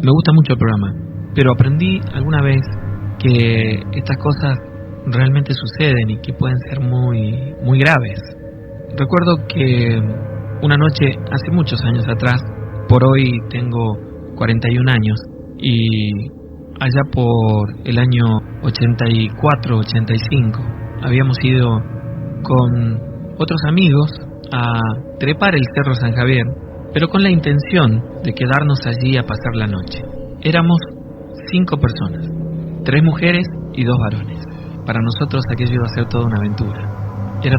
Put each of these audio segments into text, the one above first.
Me gusta mucho el programa, pero aprendí alguna vez que estas cosas realmente suceden y que pueden ser muy, muy graves. Recuerdo que una noche, hace muchos años atrás, por hoy tengo 41 años, y allá por el año 84, 85, habíamos ido con otros amigos a trepar el Cerro San Javier, pero con la intención de quedarnos allí a pasar la noche. Éramos 5 personas, 3 mujeres y 2 varones. Para nosotros aquello iba a ser toda una aventura. Era,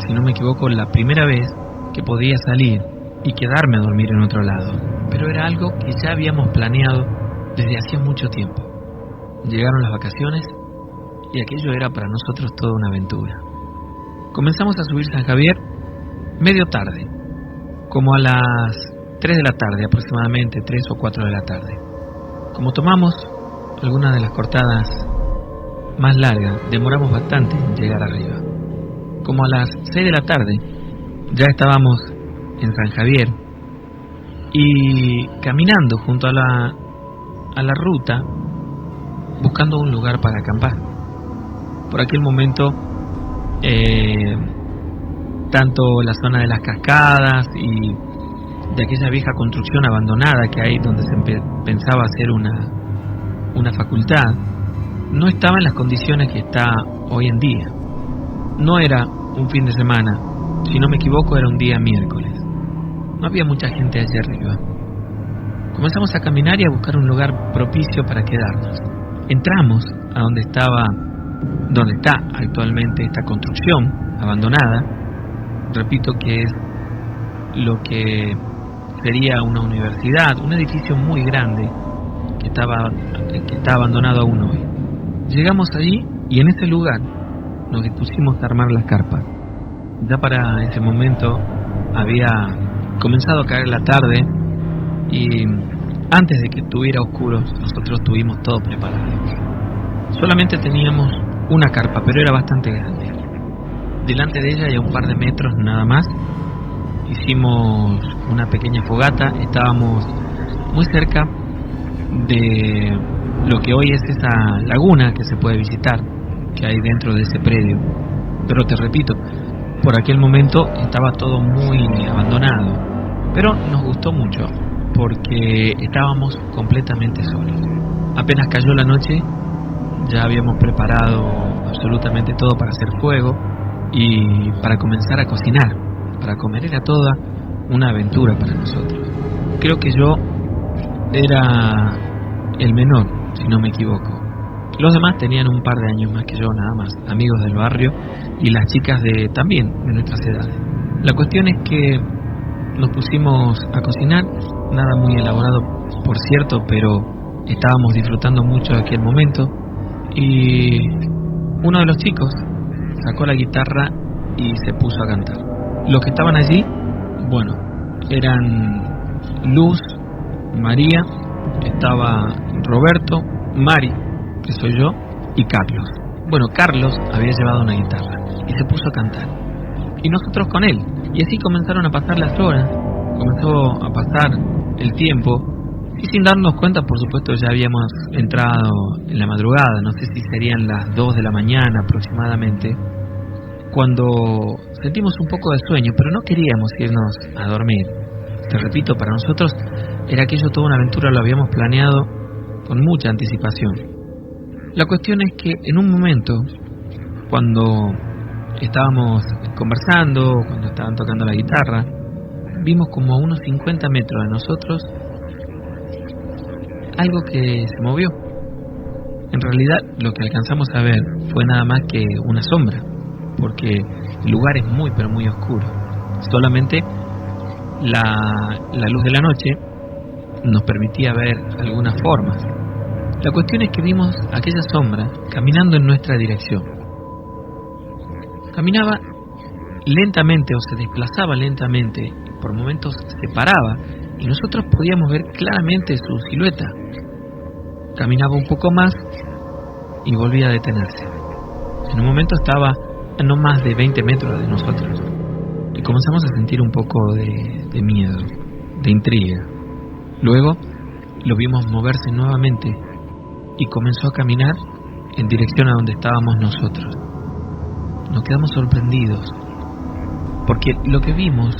si no me equivoco, la primera vez que podía salir y quedarme a dormir en otro lado. Pero era algo que ya habíamos planeado desde hacía mucho tiempo. Llegaron las vacaciones y aquello era para nosotros toda una aventura. Comenzamos a subir San Javier medio tarde, como a las 3 de la tarde aproximadamente, 3 o 4 de la tarde. Como tomamos algunas de las cortadas más largas, demoramos bastante en llegar arriba. Como a las 6 de la tarde ya estábamos en San Javier y caminando junto a la ruta, buscando un lugar para acampar. Por aquel momento, tanto la zona de las cascadas y de aquella vieja construcción abandonada que hay donde se pensaba hacer una facultad, no estaba en las condiciones que está hoy en día. No era un fin de semana, si no me equivoco era un día miércoles. No había mucha gente allí arriba. Comenzamos a caminar y a buscar un lugar propicio para quedarnos. Entramos a donde está actualmente esta construcción abandonada. Repito que es lo que sería una universidad, un edificio muy grande que está abandonado aún hoy. Llegamos allí y en ese lugar nos dispusimos a armar las carpas. Ya para ese momento había comenzado a caer la tarde y antes de que estuviera oscuro nosotros tuvimos todo preparado. Solamente teníamos una carpa, pero era bastante grande. Delante de ella y a un par de metros nada más hicimos una pequeña fogata. Estábamos muy cerca de lo que hoy es esa laguna que se puede visitar, que hay dentro de ese predio. Pero te repito, por aquel momento estaba todo muy abandonado, pero nos gustó mucho porque estábamos completamente solos. Apenas cayó la noche, ya habíamos preparado absolutamente todo para hacer fuego y para comenzar a cocinar. Para comer era toda una aventura para nosotros. Creo que yo era el menor, si no me equivoco. Los demás tenían un par de años más que yo, nada más, amigos del barrio y las chicas también de nuestras edades. La cuestión es que nos pusimos a cocinar, nada muy elaborado por cierto, pero estábamos disfrutando mucho de aquel momento. Y uno de los chicos sacó la guitarra y se puso a cantar. Los que estaban allí, bueno, eran Luz, María, estaba Roberto, Mari, que soy yo, y Carlos. Bueno, Carlos había llevado una guitarra y se puso a cantar. Y nosotros con él. Y así comenzaron a pasar las horas, comenzó a pasar el tiempo. Y sin darnos cuenta, por supuesto, ya habíamos entrado en la madrugada, no sé si serían las 2 de la mañana aproximadamente, cuando sentimos un poco de sueño, pero no queríamos irnos a dormir. Te repito, para nosotros era aquello toda una aventura, lo habíamos planeado con mucha anticipación. La cuestión es que en un momento, cuando estábamos conversando, cuando estaban tocando la guitarra, vimos como a unos 50 metros de nosotros algo que se movió. En realidad lo que alcanzamos a ver fue nada más que una sombra, porque el lugar es muy pero muy oscuro. Solamente la luz de la noche nos permitía ver algunas formas. La cuestión es que vimos aquella sombra caminando en nuestra dirección. Caminaba lentamente o se desplazaba lentamente, por momentos se paraba y nosotros podíamos ver claramente su silueta. Caminaba un poco más y volvía a detenerse. En un momento estaba a no más de 20 metros de nosotros y comenzamos a sentir un poco de miedo, de intriga. Luego lo vimos moverse nuevamente y comenzó a caminar en dirección a donde estábamos nosotros. Nos quedamos sorprendidos, porque lo que vimos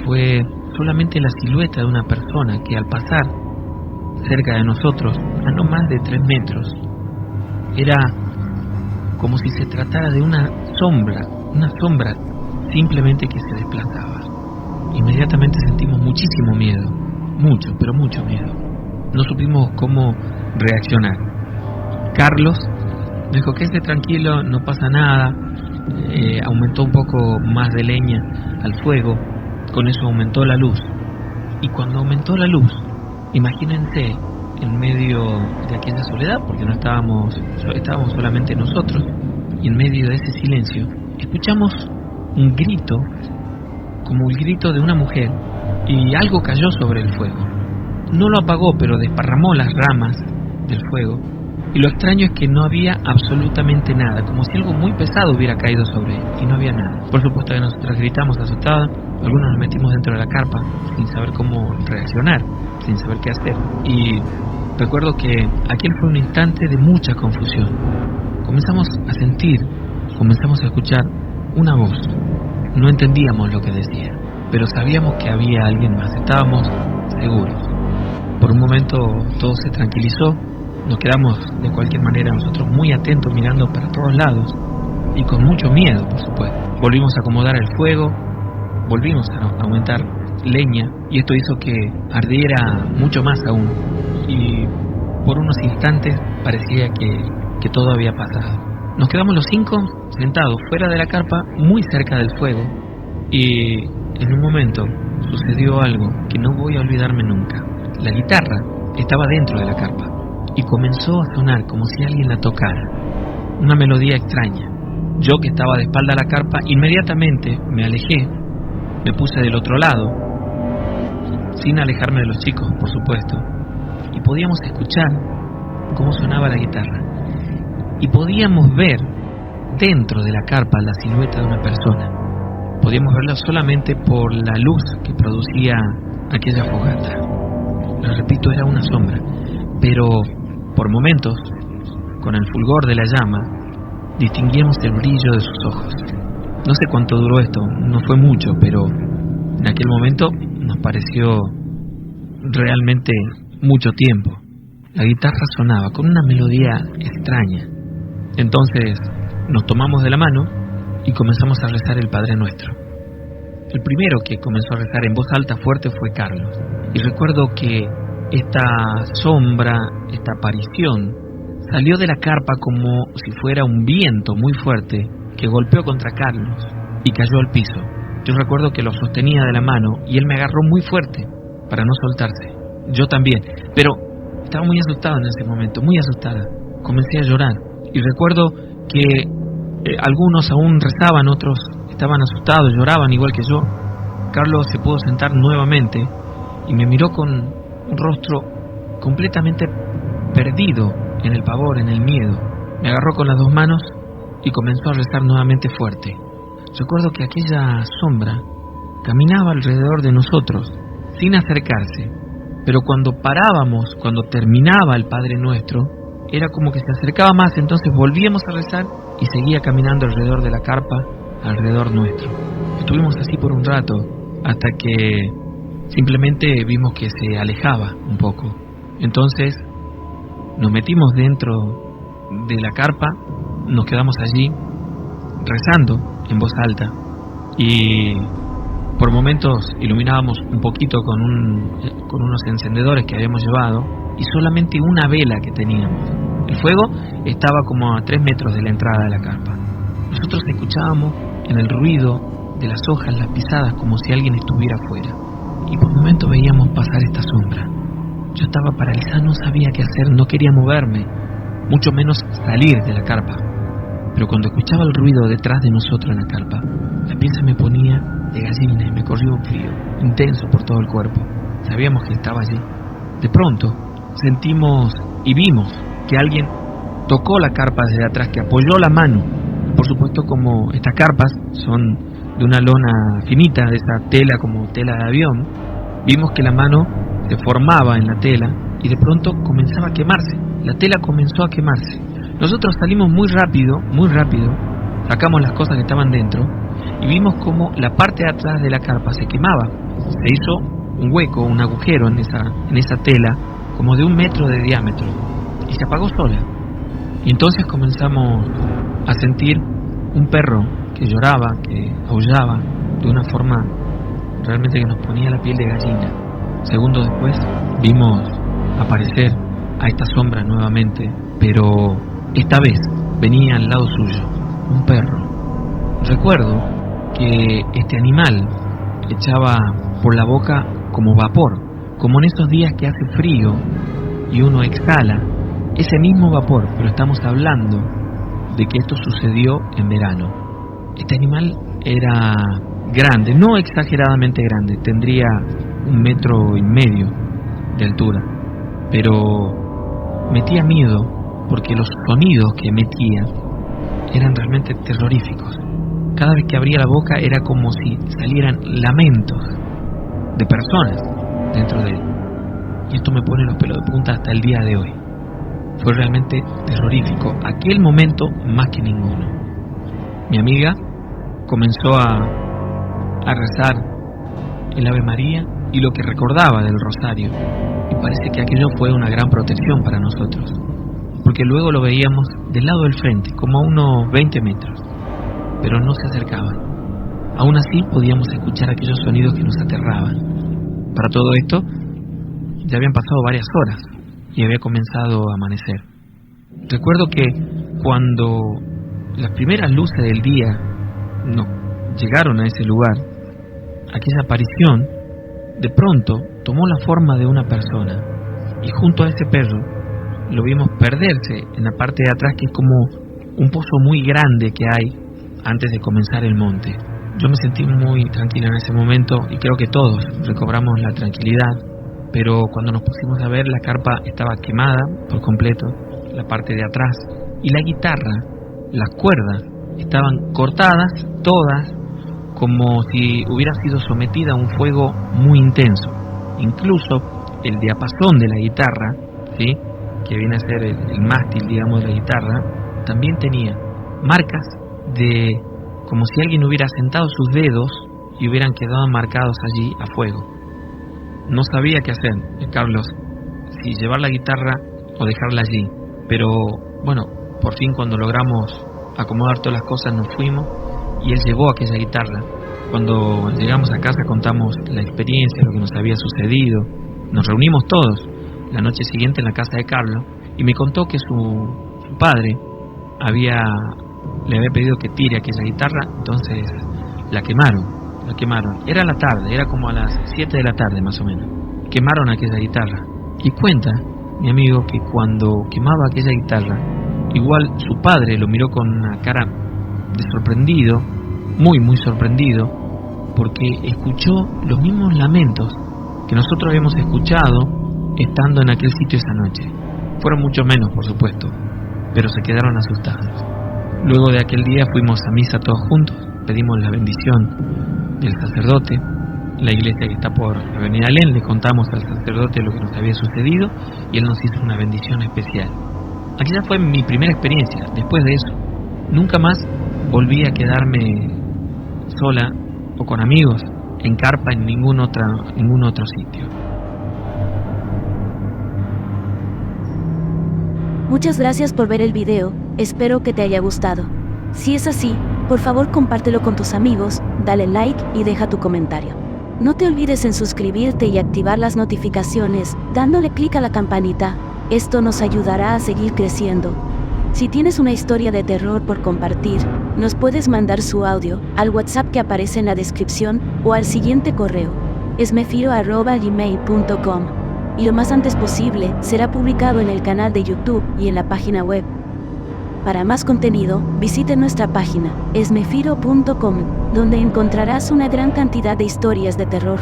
fue solamente la silueta de una persona que al pasar cerca de nosotros, a no más de 3 metros, era como si se tratara de una sombra simplemente que se desplazaba. Inmediatamente sentimos muchísimo miedo, mucho, pero mucho miedo. No supimos cómo reaccionar. Carlos me dijo: quédese tranquilo, no pasa nada. Aumentó un poco más de leña al fuego, con eso aumentó la luz. Y cuando aumentó la luz, imagínense, en medio de aquella soledad, porque no estábamos solamente nosotros, y en medio de ese silencio, escuchamos un grito, como el grito de una mujer, y algo cayó sobre el fuego. No lo apagó, pero desparramó las ramas del fuego, y lo extraño es que no había absolutamente nada, como si algo muy pesado hubiera caído sobre él, y no había nada. Por supuesto que nosotros gritamos asustados, algunos nos metimos dentro de la carpa, sin saber cómo reaccionar, sin saber qué hacer, y recuerdo que aquel fue un instante de mucha confusión. Comenzamos a sentir, comenzamos a escuchar una voz. No entendíamos lo que decía, pero sabíamos que había alguien más, estábamos seguros. Por un momento todo se tranquilizó, nos quedamos de cualquier manera nosotros muy atentos, mirando para todos lados y con mucho miedo, por supuesto. Volvimos a acomodar el fuego, volvimos a aumentar leña, y esto hizo que ardiera mucho más aún, y por unos instantes parecía que todo había pasado. Nos quedamos los 5 sentados fuera de la carpa, muy cerca del fuego, y en un momento sucedió algo que no voy a olvidarme nunca. La guitarra estaba dentro de la carpa y comenzó a sonar como si alguien la tocara, una melodía extraña. Yo, que estaba de espalda a la carpa, inmediatamente me alejé, me puse del otro lado, sin alejarme de los chicos, por supuesto, y podíamos escuchar cómo sonaba la guitarra, y podíamos ver dentro de la carpa la silueta de una persona. Podíamos verla solamente por la luz que producía aquella fogata. Lo repito, era una sombra, pero por momentos, con el fulgor de la llama, distinguíamos el brillo de sus ojos. No sé cuánto duró esto, no fue mucho, pero en aquel momento nos pareció realmente mucho tiempo. La guitarra sonaba con una melodía extraña. Entonces nos tomamos de la mano y comenzamos a rezar el Padre Nuestro. El primero que comenzó a rezar en voz alta fuerte fue Carlos. Y recuerdo que esta sombra, esta aparición, salió de la carpa como si fuera un viento muy fuerte que golpeó contra Carlos y cayó al piso. Yo recuerdo que lo sostenía de la mano y él me agarró muy fuerte para no soltarse. Yo también, pero estaba muy asustado en ese momento, muy asustada. Comencé a llorar y recuerdo que algunos aún rezaban, otros estaban asustados, lloraban igual que yo. Carlos se pudo sentar nuevamente y me miró con un rostro completamente perdido en el pavor, en el miedo. Me agarró con las 2 manos y comenzó a rezar nuevamente fuerte. Recuerdo que aquella sombra caminaba alrededor de nosotros, sin acercarse, pero cuando parábamos, cuando terminaba el Padre Nuestro, era como que se acercaba más, entonces volvíamos a rezar y seguía caminando alrededor de la carpa, alrededor nuestro. Estuvimos así por un rato, hasta que simplemente vimos que se alejaba un poco. Entonces nos metimos dentro de la carpa, nos quedamos allí rezando en voz alta y por momentos iluminábamos un poquito con unos encendedores que habíamos llevado y solamente una vela que teníamos. El fuego estaba como a 3 metros de la entrada de la carpa. Nosotros escuchábamos en el ruido de las hojas, las pisadas, como si alguien estuviera afuera, y por momentos veíamos pasar esta sombra. Yo estaba paralizado, no sabía qué hacer, no quería moverme, mucho menos salir de la carpa. Pero cuando escuchaba el ruido detrás de nosotros en la carpa, la piel se me ponía de gallina y me corrió un frío intenso por todo el cuerpo. Sabíamos que estaba allí. De pronto sentimos y vimos que alguien tocó la carpa desde atrás, que apoyó la mano. Por supuesto, como estas carpas son de una lona finita, de esa tela como tela de avión, vimos que la mano se formaba en la tela y de pronto comenzaba a quemarse. La tela comenzó a quemarse. Nosotros salimos muy rápido, sacamos las cosas que estaban dentro y vimos como la parte de atrás de la carpa se quemaba. Se hizo un hueco, un agujero en esa tela como de 1 metro de diámetro y se apagó sola. Y entonces comenzamos a sentir un perro que lloraba, que aullaba de una forma realmente que nos ponía la piel de gallina. Segundos después vimos aparecer a esta sombra nuevamente, pero esta vez venía al lado suyo, un perro. Recuerdo que este animal echaba por la boca como vapor, como en esos días que hace frío y uno exhala ese mismo vapor, pero estamos hablando de que esto sucedió en verano. Este animal era grande, no exageradamente grande, tendría 1,5 metros de altura, pero metía miedo porque los sonidos que emitía eran realmente terroríficos. Cada vez que abría la boca era como si salieran lamentos de personas dentro de él. Y esto me pone los pelos de punta hasta el día de hoy. Fue realmente terrorífico, aquel momento más que ninguno. Mi amiga comenzó a rezar el Ave María y lo que recordaba del rosario, y parece que aquello fue una gran protección para nosotros, porque luego lo veíamos del lado del frente, como a unos 20 metros, pero no se acercaban. Aún así podíamos escuchar aquellos sonidos que nos aterraban. Para todo esto ya habían pasado varias horas y había comenzado a amanecer. Recuerdo que cuando las primeras luces del día no llegaron a ese lugar, aquella aparición de pronto tomó la forma de una persona, y junto a ese perro lo vimos perderse en la parte de atrás, que es como un pozo muy grande que hay antes de comenzar el monte. Yo me sentí muy tranquila en ese momento y creo que todos recobramos la tranquilidad, pero cuando nos pusimos a ver, la carpa estaba quemada por completo, la parte de atrás, y la guitarra, las cuerdas estaban cortadas todas, como si hubiera sido sometida a un fuego muy intenso. Incluso el diapasón de la guitarra, ¿sí?, que viene a ser el mástil, digamos, de la guitarra, también tenía marcas de como si alguien hubiera sentado sus dedos y hubieran quedado marcados allí a fuego. No sabía qué hacer, Carlos, si llevar la guitarra o dejarla allí, pero bueno, por fin cuando logramos acomodar todas las cosas nos fuimos y él llevó aquella guitarra. Cuando llegamos a casa contamos la experiencia, lo que nos había sucedido, nos reunimos todos la noche siguiente en la casa de Carlos y me contó que su padre le había pedido que tire aquella guitarra, entonces la quemaron. Era la tarde, era como a las 7 de la tarde más o menos. Quemaron aquella guitarra. Y cuenta mi amigo que cuando quemaba aquella guitarra, igual su padre lo miró con una cara de sorprendido, muy sorprendido, porque escuchó los mismos lamentos que nosotros habíamos escuchado estando en aquel sitio esa noche. Fueron mucho menos, por supuesto, pero se quedaron asustados. Luego de aquel día fuimos a misa todos juntos, pedimos la bendición del sacerdote. La iglesia que está por la avenida Alén, le contamos al sacerdote lo que nos había sucedido y él nos hizo una bendición especial. Aquella fue mi primera experiencia. Después de eso, nunca más volví a quedarme sola o con amigos en carpa en ningún otro sitio. Muchas gracias por ver el video, espero que te haya gustado. Si es así, por favor compártelo con tus amigos, dale like y deja tu comentario. No te olvides en suscribirte y activar las notificaciones, dándole clic a la campanita. Esto nos ayudará a seguir creciendo. Si tienes una historia de terror por compartir, nos puedes mandar su audio al WhatsApp que aparece en la descripción o al siguiente correo, esmefiro@gmail.com. Y lo más antes posible será publicado en el canal de YouTube y en la página web. Para más contenido, visite nuestra página, esmefiro.com, donde encontrarás una gran cantidad de historias de terror.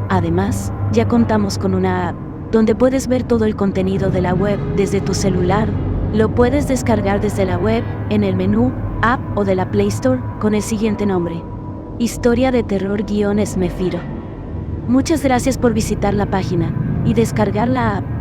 Además, ya contamos con una app, donde puedes ver todo el contenido de la web desde tu celular. Lo puedes descargar desde la web, en el menú, App o de la Play Store, con el siguiente nombre: Historia de Terror-Esmefiro. Muchas gracias por visitar la página, y descargar la app.